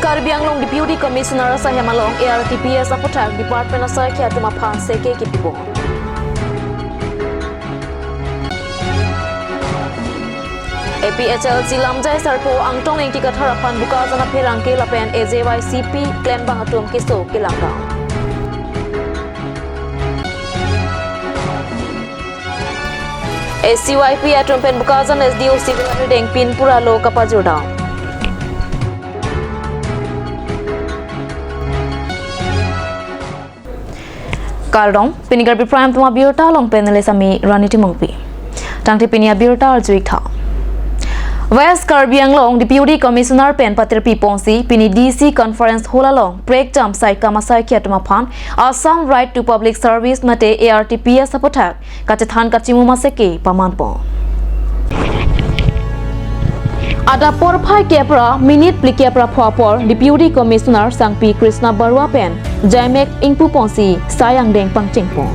Karbi Deputy Commissioner sa Hemalong ARTPS aputak Department of Sakya tumapan seke kipibo. APHL Silamjai Sarpo Angtong Ingti Katharapan buka jana pherang ke lapen AJYCP claim bang atum kiso kilangdang. ACYP atum pen buka jana SDO civil reading pin pura lo kapajodang. Kaldong Pinigar Prime tuma biurta long penele sami raniti mongpi. Tangti pinia biurta arjuikha. West Karbi Anglong Deputy Commissioner Pen Patir Pipongsi Pini DC Conference Holalong Break Jump Site Kamasai Kiatumapan Assam Right to Public Service Mate ARTPS Apotak Kachathan Kachimuma Seke Pamanpo Ada Porphai Kepra Minute Plikepra Phapor Deputy Commissioner Sangpi Krishna Barwa Pen Jaimek Ingpu Pongsi Sayang Deng Pangchingpo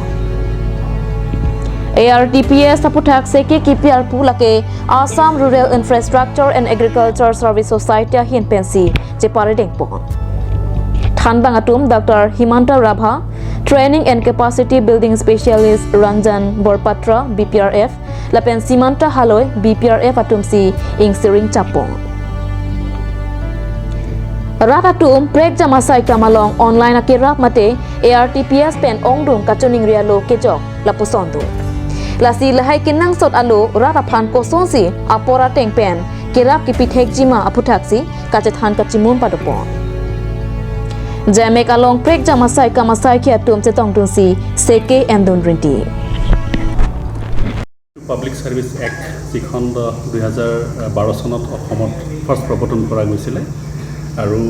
ARTPS Aputak Seke KPR Pulake Assam Rural Infrastructure and Agriculture Service Society Hin Pensi Jepare Dengpon Thanbangatum Dr. Himanta Rabha Training and Capacity Building Specialist Ranjan Borpatra BPRF Lapen Simanta Haloy BPRF Atumsi Ing Siring Chapong Ratatum Prek Jamasai Kamalong Online Akirap Mate ARTPS Pen Ongdung Kachuning Rialo Kejok Lapusondo Lasi lahai kinang sot alu ratapan kosonsi apora tengpen kirap kipithek jima aputaksi kacethan kacimun padopon Jamek along prek jamasai kamasai kiatum cetong dunsi seke endun rinti Public Service Act jikhon 2012 sonot অসমত first প্ৰৱৰ্তন কৰা গৈছিল আৰু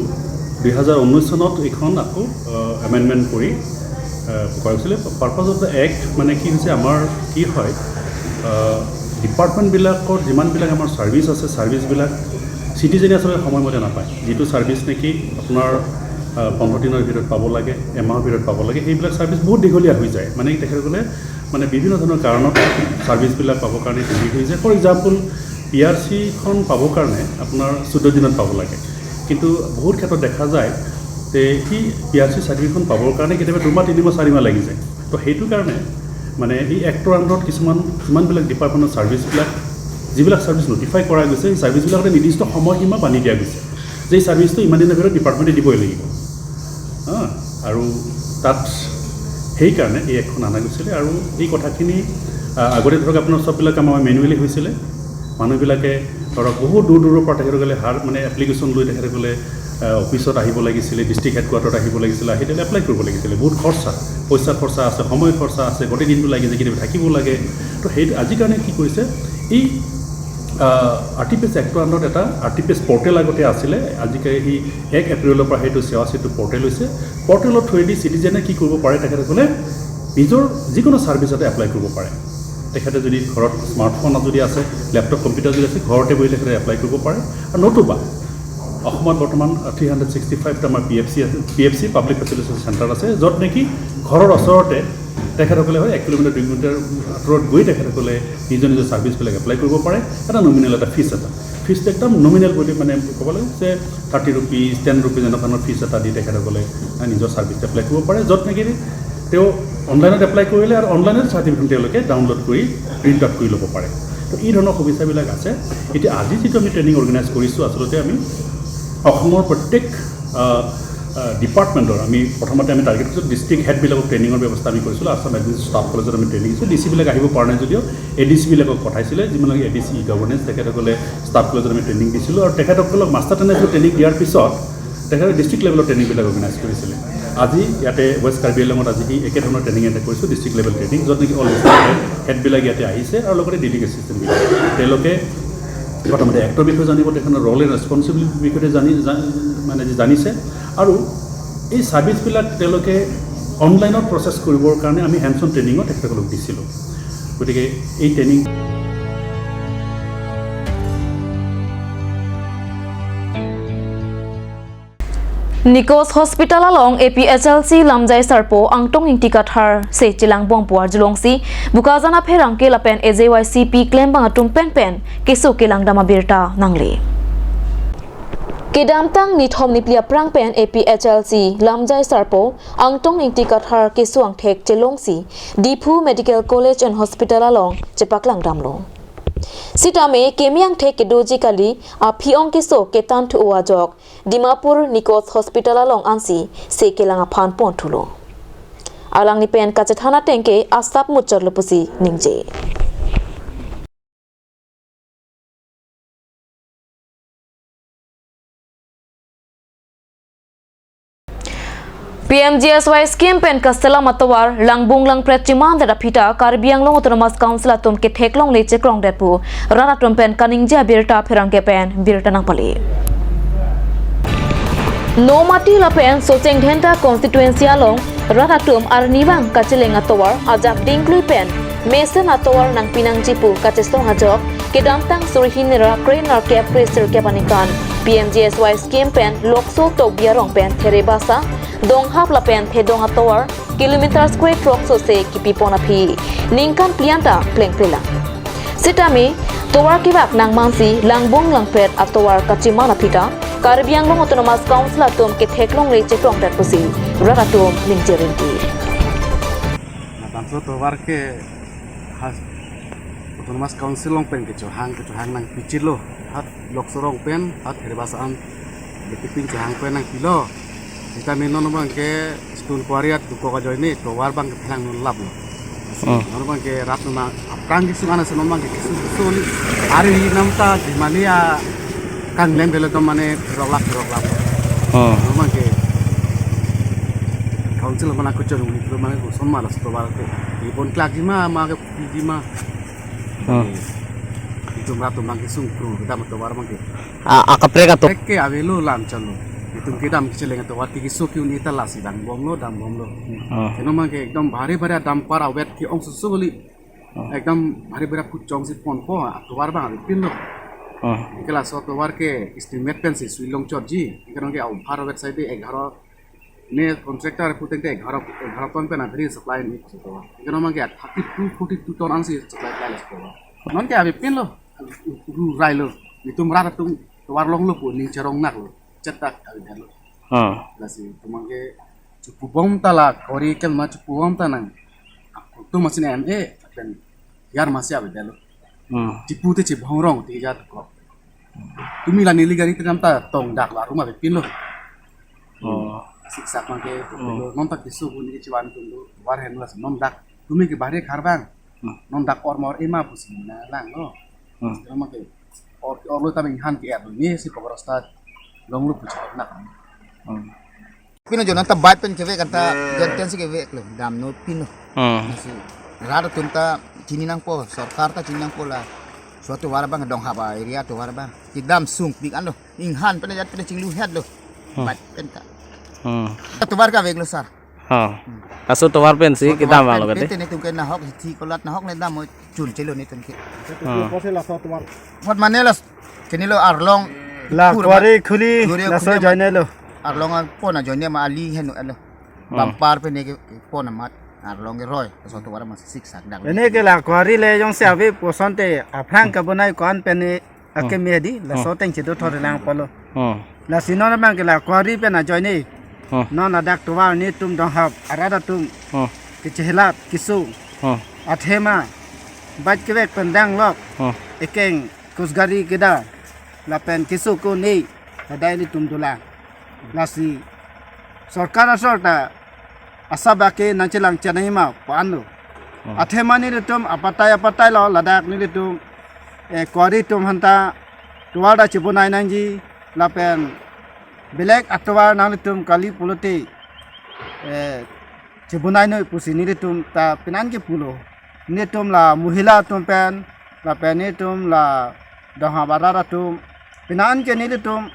2019 sonot এখন আকৌ amendment কৰি কৰিছিল পাৰপাস of the act মানে কি হৈছে আমাৰ কি হয় ডিপাৰ্টমেন্ট বিলাকৰ যিমান বিলাক আমাৰ সাৰ্ভিস আছে সাৰ্ভিস বিলাক সিটিজেনে আসলে সময়মতে নাপায় যেটো সাৰ্ভিস নেকি আপোনাৰ 15 দিনৰ ভিতৰত পাব লাগে এমাহৰ ভিতৰত পাব লাগে এইবিলাক সাৰ্ভিস বহুত দীঘলীয়া হৈ যায় মানে তেখেত গলে মানে বিভিন্ন ধৰণৰ কাৰণত সাৰ্ভিস বিলাক পাব কাৰণে দেৰি হৈ যায় ফৰ এক্সাম্পল পিআৰসি খন পাব কাৰণে আপোনাৰ 14 দিনত পাব লাগে কিন্তু বহুত ক্ষেত্ৰত দেখা যায় তে কি পিআৰসি সাৰ্টিফিকেট পাবৰ কাৰণে কেতিয়াবা 2 মাহ 3 মাহ 4 মাহ লাগি যায় তো হেতু কাৰণে মানে এই এক্টৰ আন্ডাৰত কিছুমান বিলাক ডিপাৰ্টমেন্টৰ সাৰ্ভিস বিলাক যিবিলাক সাৰ্ভিস নোটিফাই কৰা গৈছে এই সাৰ্ভিস বিলাকতে নিৰ্দিষ্ট সময়সীমা বানি দিয়া গৈছে যে সাৰ্ভিসটো ইমান দিনৰ ভিতৰত ডিপাৰ্টমেন্টে দিবই লাগিব আৰু তাত সেই কাৰণে এই এখন আনা গৈছিল আৰু এই কথাখিনি আগতে ধৰক আপোনাৰ সববিলাক কাম মেনুৱেলি হৈছিল মানুহবিলাকে ধৰক বহুত দূৰৰ পৰা তেখেত গলে মানে এপ্লিকেশন লৈ তেখেত গলে অফিসত আহিব লাগিছিল ডিস্ট্ৰিক্ট হেডকোয়াৰ্টাৰত আহিব লাগিছিল আহিলে এপ্লাই কৰিব লাগিছিল বহুত পইচা খৰচা আছে সময় খৰচা আছে গোটেই দিনটো লাগি যায় কিবা থাকিব লাগে তো সেই আজি কাৰণে কি কৰিছে এই আৰটিপিএছ এক্টৰ আন্ডাৰত এটা আৰটিপিএছ পৰ্টেল আগতে আছিল আজিকালি এই 1 এপ্ৰিলৰ পৰা হেতু সেৱা সেতু পৰ্টেল হৈছে পৰ্টেলৰ থ্ৰুদি সিটিজেনে কি কৰিব পাৰে তেখেত গলে নিজৰ যিকোনো সাৰ্ভিসতে এপ্লাই কৰিব পাৰে তেখেতে যদি ঘৰত স্মাৰ্টফোন যদি আছে ল্যাপটপ কম্পিউটাৰ যদি আছে ঘৰতে বহি তেখেতে এপ্লাই কৰিব পাৰে আৰু নতুবা অসমত বৰ্তমান 365 টা আমাৰ পিএফসি পাব্লিক ফেচিলিটেশন সেন্টাৰ আছে যত নেকি ঘৰৰ ওচৰতে তেখেতসকলে হয় 1 কিলোমিটাৰ 2 কিলোমিটাৰ আঁতৰত গৈ তেখেতসকলে নিজৰ সাৰ্ভিস বিলাক এপ্লাই কৰিব পাৰে এটা নমিনেল এটা ফিস একদম নমিনেল বুলি মানে ক'ব লাগে যে 30 rupees 10 rupees এনেধৰণৰ ফিস এটা দি তেখেতসকলে নিজৰ সাৰ্ভিস এপ্লাই কৰিব পাৰে যত নেকি তেও অনলাইনত এপ্লাই কৰিলে আৰু অনলাইনত সাৰ্টিফিকেট তেওঁলোকে ডাউনলোড কৰি প্ৰিন্ট আউট কৰি ল'ব পাৰে তো এই ধৰণৰ সুবিধাবিলাক আছে এতিয়া আজি যেটো আমি ট্ৰেইনিং অৰ্গানাইজ কৰিছো আসলতে আমি অসমৰ প্ৰত্যেক ডিপাৰ্টমেন্টৰ আমি প্ৰথমতে আমি টাৰ্গেট কৰিছো ডিস্ট্ৰিক্ট হেড বিলাকক ট্ৰেইনিংৰ ব্যৱস্থা আমি কৰিছিলো আসাম এডমিনিষ্ট্ৰেটিভ ষ্টাফ কলেজত আমি ট্ৰেইনিং কৰিছো ডিসি বিলাক আহিব পৰা নাই যদিও এডিসি বিলাকক পঠাইছিলে যিমান এডিসি গভৰ্নেন্স তেখেতসকলে ষ্টাফ কলেজত আমি ট্ৰেইনিং দিছিলো আৰু তেখেতসকলক মাষ্টাৰ ট্ৰেইনিং দিয়াৰ পিছত তেখেতে ডিস্ট্ৰিক্ট লেভেলৰ ট্ৰেইনিং বিলাক অৰ্গানাইজ কৰিছিলে আজি ইয়াতে ৱেষ্ট কাৰ্বি আংলঙত আজি একে ধৰণৰ ট্ৰেইনিং এটা কৰিছো ডিস্ট্ৰিক্ট লেভেল ট্ৰেইনিং যত নেকি অল হেড বিলাক ইয়াতে আহিছে আৰু লগতে ডেডিকেট সিস্টেম বিলাক তেওঁলোকে প্ৰথমতে এক্টৰ বিষয়ে জানিব তেখেতৰ ৰোল এণ্ড ৰেছপন্সিবিলিটি বিষয়ে মানে জানিছে আৰু এই সাৰ্ভিস বিলাক তেওঁলোকে অনলাইনত প্ৰসেস কৰিবৰ কাৰণে আমি হ্যান্ডস অন ট্ৰেইনিংও তেখেতসকলক দিছিলো গতিকে এই training Nikos Hospital along APHLC Lamjai Sarpo Angtong Intikathar se chilang bongpuar julongsi bukazana pherang ke lapen AJYCP claim bang atum pen keso kelang dama birta nangli Kedam tang ni thom ni plia prang pen APHLC lamjai sarpo angtong ingti kathar ke suang thek chelongsi Dipu Medical College and Hospital along chepaklang damlo Sitame kemiang thek ke doji kali a phiong ke so ke tan thu wajok Dimapur Nikos Hospital along ansi se kelang phan pon thulo alang ni pen kachathana tengke asap muchar lupusi ningje PMGSY scheme pen kastela matawar langbung lang prechiman da pita Karbi Anglong Autonomous Council atom ke theklong leche krong depu rara tom pen kaningja birta pherang ke pen birta nang pali no mati la pen socheng dhenta constituency along rara tom arniwang kacheleng atawar ajak dingklui pen mesen atawar nang pinang jipu kachestong ajok kedam tang surhin ra crane ar ke pressure ke panikan PMGSY scheme pen lokso tok biarong pen therebasa dong hap la pen thedong atawar kilometer square trok so se kipi pona phi ningkan plianta pleng plela sitami towar kibak nang mansi langbong langpet atawar kachimana phita Karbi Anglong Autonomous Council atom ke theklong le chekrong dat pusi raratom ningjerenti Tanto towar ke Autonomous Council long pen ke hang nang pichilo hat loksorong pen hat herbasaan diping hang pen nang pilo kita minum bang ke stun kuariat tu kau kajoi ni towar bang ke pelang nulap lo nono bang ke rat nama aprang kisu mana seno bang ke kisu ni hari ini namta di mana ya kan lem belo to mana rolak nono bang ke council mana aku cakap ni tu mana aku semua lah towar ke ipon kelak jima ke jima itu rat bang ke sungkru kita towar bang ke akapreka to ke avelu lam chalo itu kita mengkecilkan tu waktu kisu kiu ni telah sidang bomlo kena mangke ekdom bahari dam para wet ki ong susu beli ekdom bahari pucong si pon po tu war bang pin lo kelas suatu war ke estimate pen si suilong chorji kena ke au bahari wet side 11 ne kontraktor puteng ke 11 ton pen abri supply ni tu kena mangke 42 ton ansi supply place ko non ke abi pin lo rai lo itu merata tu war long lo pun ni cerong nak lo cetak kali dulu. Nasi tumangke cukup bom tala kori kel ma cukup bom tanang. Aku tu masih MA dan yar masih ada dulu. Cipu tu cip hongrong tiga tu kok. Tumi lah nili gari tu namta tong dak lah rumah bepin lo. Siksa mangke nontak kisu pun ni ciwan tu war hen lah non dak. Tumi ke bahari karbang. Non dak ormor ema pusing na lang lo. Mangke or lo taming han ke er ni si pokrosta long lu pucuk nak pino jonan ta bat pen keve kanta janten si keve klem dam no pino si rada tunta chini nang po sarkar ta chini nang po la suatu war bang dong haba area to war bang kidam sung big ando ing han pen jat pen chinglu head lo bat pen ta to war ka vek lo sar aso to war pen si kita malo kate tene tum ken na hok thi kolat na hok ne dam mo chul chelo ni tun ke Wat manelas kenilo arlong la kuari khuli la so joine lo arlong pona joine ma ali henu alo bampar pe ne pona mat arlong ge roy so to wara ma sik sak dak ene ke la kuari le jong se ave posonte afrang ka bonai kon pe ne ake medi la so teng che do thor lang polo la sino na mang ke la kuari pe na joine no na dak to wa ni tum dong hab arada tum ke chehlat kisu athema bat ke vek pendang lok ekeng kusgari keda lapen kisu ko ni hadai ni tumdula nasi sarkar sorta asaba ke nanchelang chanai ma panu athema ni tum apatai lo ladak ni tum kori tum hanta tuada chipunai nanji lapen belek atwa nang tum kali puluti chipunai no pusini tum ta pinan ke pulo ni tum la muhila tum pen lapen ni tum la doha barara tum pinan ke ni tum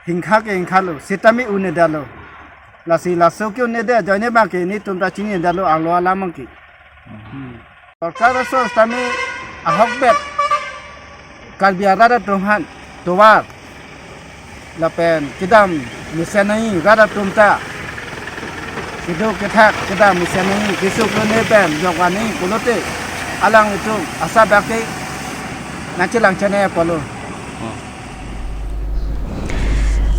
hingkha ke hingkha lo sitami une dalo lasi laso ke une de jane ba ke ni tum ta chini dalo alo ala mangki sarkar so stami ahok bet Karbi arada tumhan towar lapen kidam misanai rada tumta kido ketak kidam misanai kisu kone pen jogani kulote alang itu asa bake nanti lang chane polo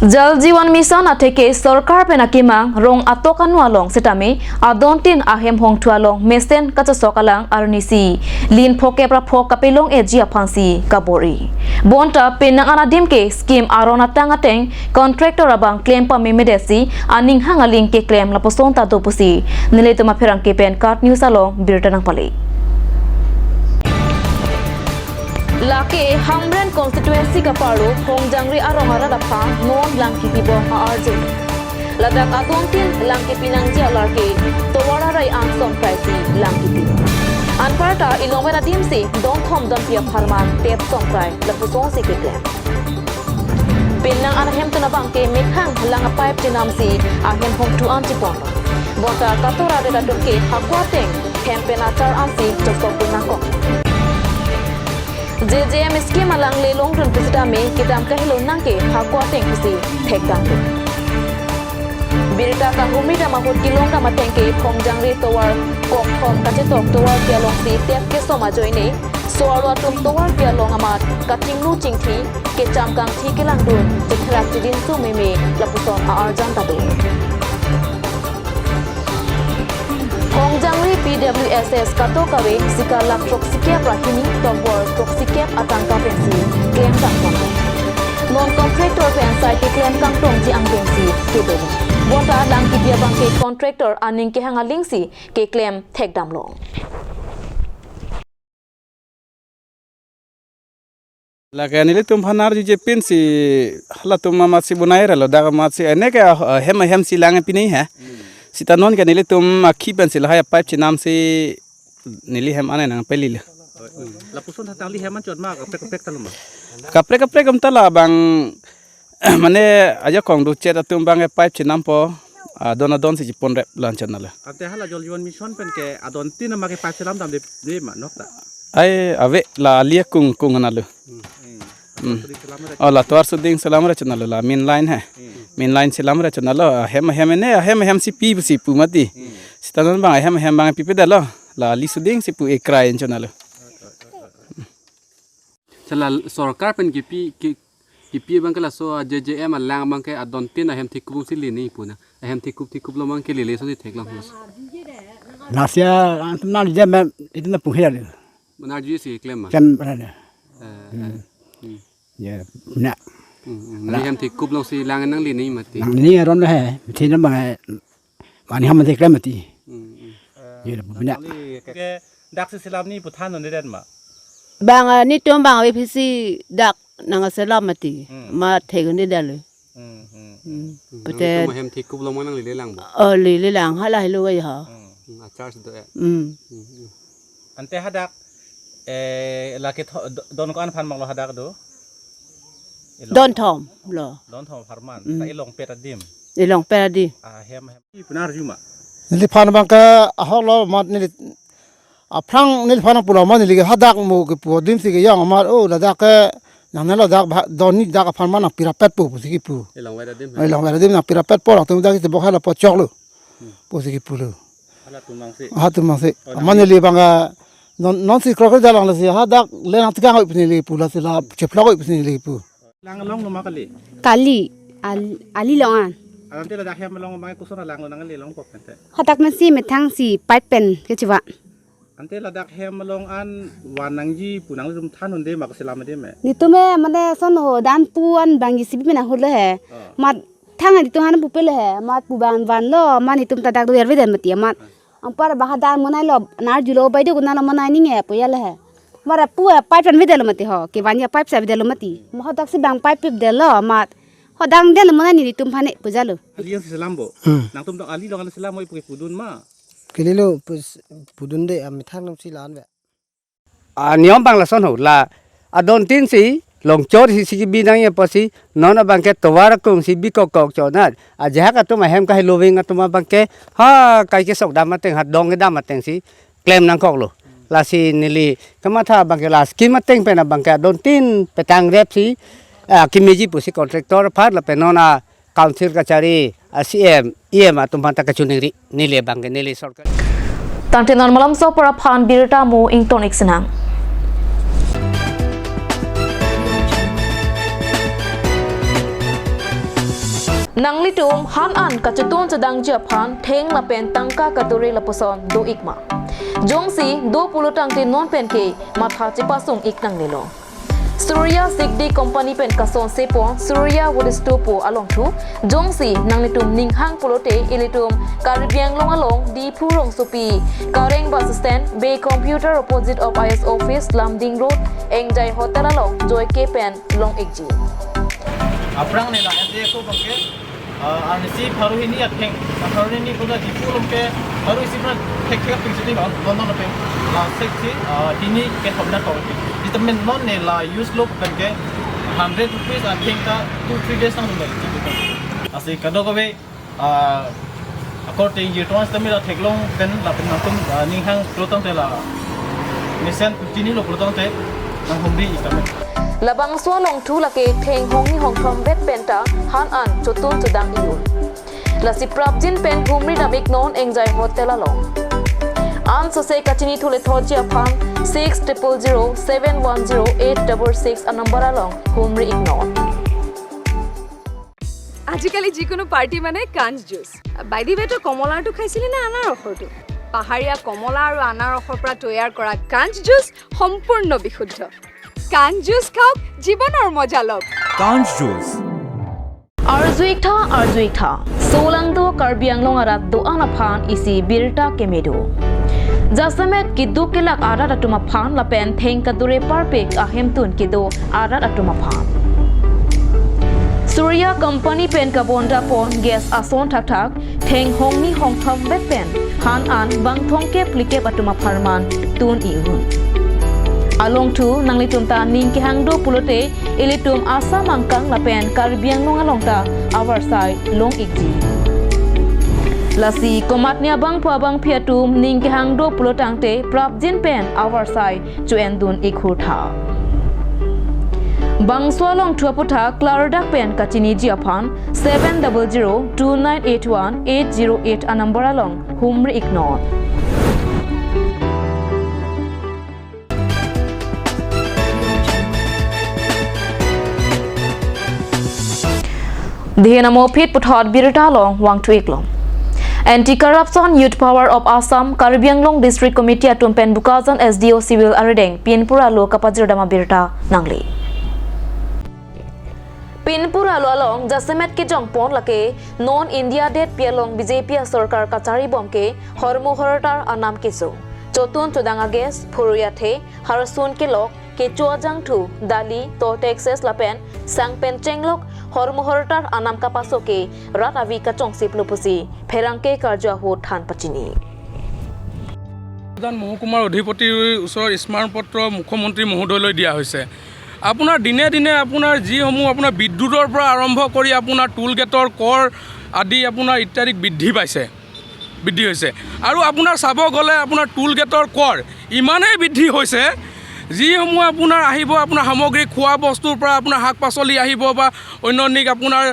Jal Jiwan Mission ateke Sarkar penakimang rong atokan walong setame adontin ahem hong tualong mesen kaca sokalang arnisi lin phoke pra phok kapelong ejia phansi kabori bonta penang anadim ke scheme arona tangateng contractor abang claim pa memedesi aning hangaling ke claim laposon ta dopusi nile tuma pherang ke pen card news along birtanang pali Lake Hamren constituency kaparo Hongjangri arongara dapha non langki pibo arje Ladak atontin langki pinangji alarke towara rai anson praisi langki pi Anparta ilomera dimsi don thom don pia pharman tep song prai lapuson se ketle Pinang anahem tunabang ke mekhang langa pipe tinamsi ahem hom tu anti pon Bota katora de dadoke hakwateng campaign atar ansi chokok pinako JJM scheme alang lelong run pisida me kitam kahilo nangke hakwa teng kusi thekdang birita ka humida mahut kilong da matengke Hongjangri towar kok khom kachetok towar pialong si tep ke soma joine soarwa tum towar pialong amat kating lu chingthi ke chamkang thi kelang dun tikrak jidin su meme lapuson arjan tadu Hongjangri PWSS katokawe sika lak troksikep rahini tombor troksikep atangka pensi claim tangkong non contractor pensai ke claim tangkong ji angbensi kebeli bonta lang ki dia bangke contractor aning ke hangalingsi ke claim thekdamlong Lagi ni tum hanar je pensi hala tum masih bunaira lo daga masih ene ke hem silang pini ha Sita non kan nili tum akhi pensil hai pipe chinam se nili hem ane nang pelil. Lapuson hatang li heman chot ma kapek taluma. Kapre kam tala bang mane aja kong du chet tum bang pipe chinam po don si pon rep lanchan nala. Ante hala Jal Jiwan Mission pen ke adon tin ma ke pipe salam dam de ma nokta. Ai ave la liya kung nalu. Oh la tuar suding salam ra channel la main line hai. Main line salam ra channel la hem si pu mati. Sitanon bang hem bang pi pedalo la li suding si pu ekra en channel. Chala sarkar pen kipi bang kala so JJM alang bang ke adon tin ahem thikubung si lini puna ahem thikup lo bang ke lele so theklang hos Nasia antumna jam itu na puhia le. manar ji si claim ma Jam berada. Ya, nak. ni ahem thikup lo si lang nang lini mati Nang ni ron dah hai. Mesti nama mani ham mesti klaim mesti. Ya, punya. ke dak si silam ni putan non den ma Bang ni tuan bang WPC dak nang selamati ma thegen ni dalu. Pete ahem thikup lo mang nang lele lang bo li lang hala hilo ai ha. charge do ante hadak laki don ko an phan mang lo hadak do Don Tom lo. don thom farman ta ilong petadim Ilong peradi. hem punar juma Nili pan bangka aholo mat nili aprang nili pan pulau mat nili hadak mu ke puadim si ke yang amat oh ladak ke nang nelo dak doni dak pan mana pirapet pu siki pu. elong wa dim Ai long ada na pirapet po rak tu dak te bokhala po chok lo. Po siki pu lo. ala tumang si Ha tu mase. Man nili bangka non si krokol dalang la si hadak le nak tikang oi nili pu la si la chepla oi nili pu. lang long no makali Kali ali longan ante la dak hem long ma kusona lang nang le long pok ante hatak nasi metang si pipe pen ke jiwa ante la dak hem long an wanang ji punang rum thanon de mak selam de me ni tume mane son ho dan puan bangi sibi mena hule he mat thang ni tuhan pu pele he mat pu ban van lo mani tum tadak do yerve den mati mat ampar bahadan monai lo nar julo bai de kunana monai ni nge pu yale he mara pu pipe pen videl mati ho ke banya pipe sa videl mati mo hatak si bang pipe videl lo mat hodang den monai ni tum phane pujalo ali selam bo nang tum dong ali long selam oi puki pudun ma Kelilo pudun de amitang nam si lan ve. Niom bang la son ho la adon tin si long chor si binang ye pasi non bang ke towar kung si bikok chonat aja ka tu ma hem ka loving tu ma bang ke ha kai ke sok dam teng hat dong ke dam teng si claim nang kok lo la si nili kamatha bang ke la skim teng pe na bang ke adon tin petang rep si kimeji pusi contractor phat la pe nona council kachari CM atum panta kachuniri nili bang ke nili sarkar Tangtinan malam so para phan birta mo ington iksenang han an kachetun chadang japhan theng la pen tangka katore la poson do ikma jongsi do pulutang ti non pen ke matha chipasung iknang nilo Surya Sigdi Company pen kason sepon Surya Woodstopo along tu jongsi nang litum ninghang pulote ilitum Karbiang long along di purong supi Kareng bus stand Bay Computer opposite of IS office Lamding Road Engjai Hotel along Joy K pen long ekji Aprang ni lah nanti aku pakai arnisi baru ini ya peng baru ini kita di pulau ke baru isi pun kek pingsi ni non peng lah seksi ini ke hamba kau ke itu men non ni lah use look pergi 100 rupees I think 2-3 days nang boleh asik kadang kau be according to trans kami lah teklong pen lah pen nakum ni hang pelotong te lah nisen ini lo pelotong te nang humbi kami Labang swalong tu lake theng hong ni hong thom bet penta han an chotun chudang iun la si prabjin pen humri namik non engjai hotel along an so se kachini thule thojia phang 6007108666 a number along humri ignon আজিকালি যিকোনো party মানে কাঞ্জ juice by the বেটো কমলাটো খাইছিলি না আনাৰ ৰসটো পাহাৰীয়া কমলা আৰু আনাৰ ৰসৰ পৰা তৈয়াৰ কৰা কাঞ্জ জুচ সম্পূৰ্ণ বিশুদ্ধ কাঞ্জ জুচ খাওক জীৱনৰ মজা লওক কাঞ্জ juice Arzuikta Solangdo Karbiang longarat do anaphan isi birta kemedo Jasamet kidu kelak arat atuma phan lapen theng kadure parpek ahemtun kido arat atuma phan Surya Company pen kabonda pon gas ason thak theng hongni hongthom bet pen han an bang thongke plike atuma pharman tun iun Along tu nang litum ta ning ke hangdo pulote ilitum asa mangkang lapen Karbiang long along ta our side long ikji Lasi komatnya bang puabang piatum ning ke hangdo pulotang te prabjin pen our side chu endun ikhurtha Bang swalong tuaputa Clardak pen kachini jiaphan 7002981808 a number along humri ignore Dhianamo Pit Puthot Birita Long Wang Tuiklong Anti-Corruption Youth Power of Assam Karbiang Long District Committee Atumpen Bukazan SDO Civil Aredeng Pinpura Lo Kapajirdama Birita Nangli Pinpura Lo Along Jasemet Ki Jongpon Lake Non India Det Pialong BJP Sarkar Kachari Bomke Hormu Horotar Anam Kiso Chotun Chodanga Ges Phuruyathe Harasun Kilok Kechuajang Thu Dali To Texas Lapen Sangpen Chenglok Hormohortar anam kapasoke rat avi kachong siplupusi pherangke karja ho than pachini জন মহকুমাৰ অধিপতিৰ ওচৰত স্মাৰক পত্ৰ মুখ্যমন্ত্ৰী মহোদয়লৈ দিয়া হৈছে আপোনাৰ দিনে দিনে আপোনাৰ যিসমূহ আপোনাৰ বিদ্যুতৰ পৰা আৰম্ভ কৰি আপোনাৰ টুল গেটৰ কৰ আদি আপোনাৰ ইত্যাদি বৃদ্ধি হৈছে আৰু আপোনাৰ চাব গ'লে আপোনাৰ টুল গেটৰ কৰ ইমানেই বৃদ্ধি হৈছে যিসমূহ আপোনাৰ আহিব আপোনাৰ সামগ্ৰী খোৱা বস্তুৰ পৰা আপোনাৰ শাক পাচলি আহিব বা অন্যান্য আপোনাৰ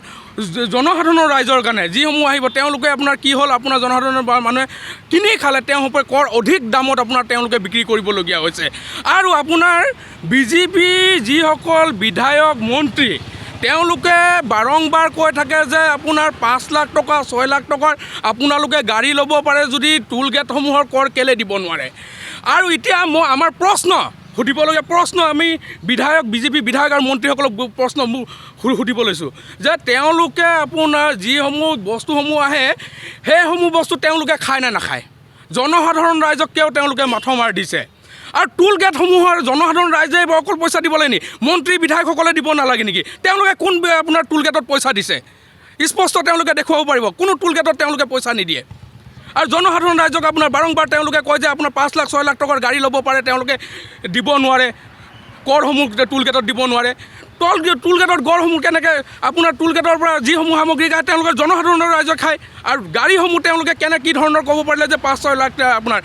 জনসাধাৰণৰ ৰাইজৰ কাৰণে যিসমূহ আহিব তেওঁলোকে আপোনাৰ কি হ'ল আপোনাৰ জনসাধাৰণৰ মানুহে কিনি খালে তেওঁলোকে কৰ অধিক দামত আপোনাৰ তেওঁলোকে বিক্ৰী কৰিবলগীয়া হৈছে আৰু আপোনাৰ বিজেপি যিসকল বিধায়ক মন্ত্ৰী তেওঁলোকে বাৰংবাৰ কৈ থাকে যে আপোনাৰ 5 লাখ টকা 6 লাখ টকাৰ আপোনালোকে গাড়ী ল'ব পাৰে যদি টুল গেটসমূহৰ কৰ কেলে দিব নোৱাৰে আৰু এতিয়া আমাৰ সুধিবলগীয়া প্ৰশ্ন আমি বিধায়ক বিজেপি বিধায়ক আৰু মন্ত্ৰীসকলক প্ৰশ্ন সুধিব লৈছোঁ যে তেওঁলোকে আপোনাৰ যিসমূহ বস্তুসমূহ আহে সেইসমূহ বস্তু তেওঁলোকে খায় নে নাখায় জনসাধাৰণ ৰাইজক কিয় তেওঁলোকে মাথা মাৰ দিছে আৰু টুল গেটসমূহৰ জনসাধাৰণ ৰাইজে অকল পইচা দিবলৈ নি মন্ত্ৰী বিধায়কসকলে দিব নালাগে নেকি তেওঁলোকে কোন আপোনাৰ টুল গেটত পইচা দিছে স্পষ্ট তেওঁলোকে দেখুৱাব পাৰিব কোনো টুল গেটত তেওঁলোকে পইচা নিদিয়ে আৰু জনসাধাৰণ ৰাইজক আপোনাৰ বাৰংবাৰ তেওঁলোকে কয় যে আপোনাৰ 5 লাখ 6 লাখ টকাৰ গাড়ী ল'ব পাৰে তেওঁলোকে দিব নোৱাৰে কৰসমূহ টুল গেটত দিব নোৱাৰে টুল গেটৰ গড়সমূহ কেনেকৈ আপোনাৰ টুল গেটৰ পৰা যিসমূহ সামগ্ৰী খায় তেওঁলোকে জনসাধাৰণৰ ৰাইজে খায় আৰু গাড়ীসমূহ তেওঁলোকে কি ধৰণৰ ক'ব পাৰিলে যে 5-6 লাখ আপোনাৰ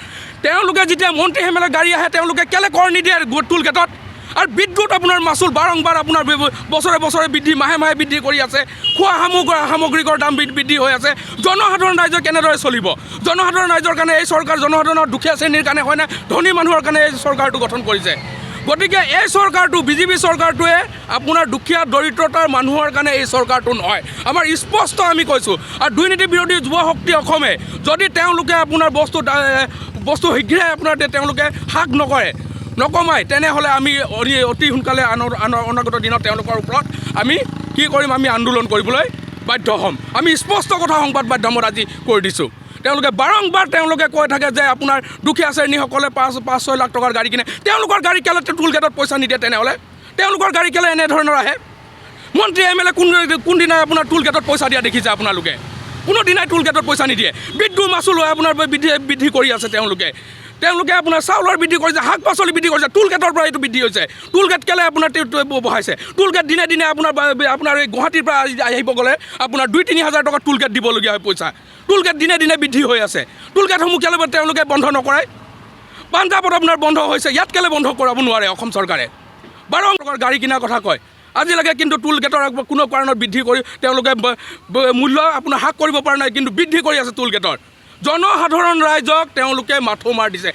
তেওঁলোকে যেতিয়া মন্ত্ৰী হেমেলে গাড়ী আহে তেওঁলোকে কেলে কৰ নিদিয়ে টুল গেটত আৰু বিদ্যুৎ আপোনাৰ মাচুল বাৰংবাৰ আপোনাৰ বছৰে বৃদ্ধি মাহে বৃদ্ধি কৰি আছে খোৱা সামগ্ৰীকৰ দাম বৃদ্ধি হৈ আছে জনসাধাৰণ ৰাইজে কেনেদৰে চলিব জনসাধাৰণ ৰাইজৰ কাৰণে এই চৰকাৰ জনসাধাৰণৰ দুখীয়া শ্ৰেণীৰ কাৰণে হয় না ধনী মানুহৰ কাৰণে এই চৰকাৰটো গঠন কৰিছে গতিকে এই চৰকাৰটো বিজেপি চৰকাৰটোৱে আপোনাৰ দুখীয়া দৰিদ্ৰতাৰ মানুহৰ কাৰণে এই চৰকাৰটো নহয় আমাৰ স্পষ্ট আমি কৈছোঁ আৰু দুৰ্নীতি বিৰোধী যুৱ শক্তি অসমে যদি তেওঁলোকে আপোনাৰ বস্তু শীঘ্ৰে আপোনাৰ তেওঁলোকে হ্ৰাস নকমায় তেনেহ'লে আমি অতি সোনকালে অনাগত দিনত তেওঁলোকৰ ওপৰত আমি কি কৰিম আমি আন্দোলন কৰিবলৈ বাধ্য হ'ম আমি স্পষ্ট কথা সংবাদ মাধ্যমত আজি কৈ দিছোঁ তেওঁলোকে বাৰম্বাৰ তেওঁলোকে কৈ থাকে যে আপোনাৰ দুখীয়া শ্ৰেণীসকলে 5-6 লাখ টকাৰ গাড়ী কিনে তেওঁলোকৰ গাড়ী কেলে টুল গেটত পইচা নিদিয়ে তেনেহ'লে তেওঁলোকৰ গাড়ী কেলে এনেধৰণৰ আহে মন্ত্ৰী এম এল এ কোনদিনাই আপোনাৰ টুল গেটত পইচা দিয়া দেখিছে আপোনালোকে কোনোদিনাই টুল গেটত পইচা নিদিয়ে বিদ্যুৎ মাচুল লৈ আপোনাৰ বৃদ্ধি কৰি আছে তেওঁলোকে আপোনাৰ চাউলৰ বৃদ্ধি কৰিছে শাক পাচলি বৃদ্ধি কৰিছে টুল গেটৰ পৰা এইটো বৃদ্ধি হৈছে টুল গেট কেলে আপোনাৰ বঢ়াইছে টুল গেট দিনে আপোনাৰ এই গুৱাহাটীৰ পৰা আহিব গ'লে আপোনাৰ 2-3 হাজাৰ টকা টুল গেট দিবলগীয়া হয় পইচা টুল গেট দিনে বৃদ্ধি হৈ আছে টুল গেটসমূহ কেলে তেওঁলোকে বন্ধ নকৰে পাঞ্জাৱত আপোনাৰ বন্ধ হৈছে ইয়াত কেলে বন্ধ কৰাব নোৱাৰে অসম চৰকাৰে বাৰম্বাৰ গাড়ী কিনাৰ কথা কয় আজিলৈকে কিন্তু টুল গেটৰ কোনো কাৰণত বৃদ্ধি কৰি তেওঁলোকে মূল্য আপোনাৰ হ্ৰাস কৰিব পৰা নাই কিন্তু বৃদ্ধি কৰি আছে টুল গেটৰ জনসাধাৰণ ৰাইজক তেওঁলোকে মাথো মাৰ দিছে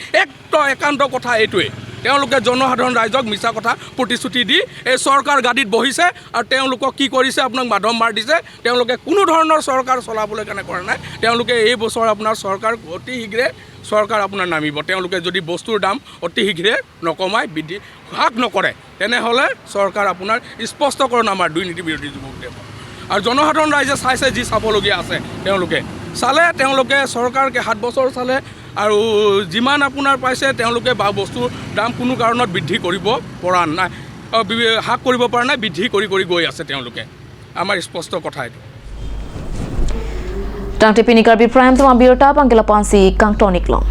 একান্ত কথা এইটোৱে তেওঁলোকে জনসাধাৰণ ৰাইজক মিছা কথা প্ৰতিশ্ৰুতি দি এই চৰকাৰ গাদীত বহিছে আৰু তেওঁলোকক কি কৰিছে আপোনাক মাধম মাৰ দিছে তেওঁলোকে কোনো ধৰণৰ চৰকাৰ চলাবলৈ কাৰণে কৰা নাই তেওঁলোকে এই বছৰ আপোনাৰ চৰকাৰ অতি শীঘ্ৰে চৰকাৰ আপোনাৰ নামিব তেওঁলোকে যদি বস্তুৰ দাম অতি শীঘ্ৰে নকমায় বৃদ্ধি হ্ৰাস নকৰে তেনেহ'লে চৰকাৰ আপোনাৰ স্পষ্টকৰণ আমাৰ দুৰ্নীতি বিৰোধী যুৱকদেৱ আৰু জনসাধাৰণ ৰাইজে চাইছে যি চাবলগীয়া আছে তেওঁলোকে চৰকাৰকে 7 বছৰ চালে আৰু যিমান আপোনাৰ পাইছে তেওঁলোকে বস্তুৰ দাম কোনো কাৰণত বৃদ্ধি কৰিব পৰা নাই হ্ৰাস কৰিব পৰা নাই বৃদ্ধি কৰি গৈ আছে তেওঁলোকে আমাৰ স্পষ্ট কথা এইটো Tang Tepini Karbi Prime Tuma Biota Pangkila Pansi Kang Toniklong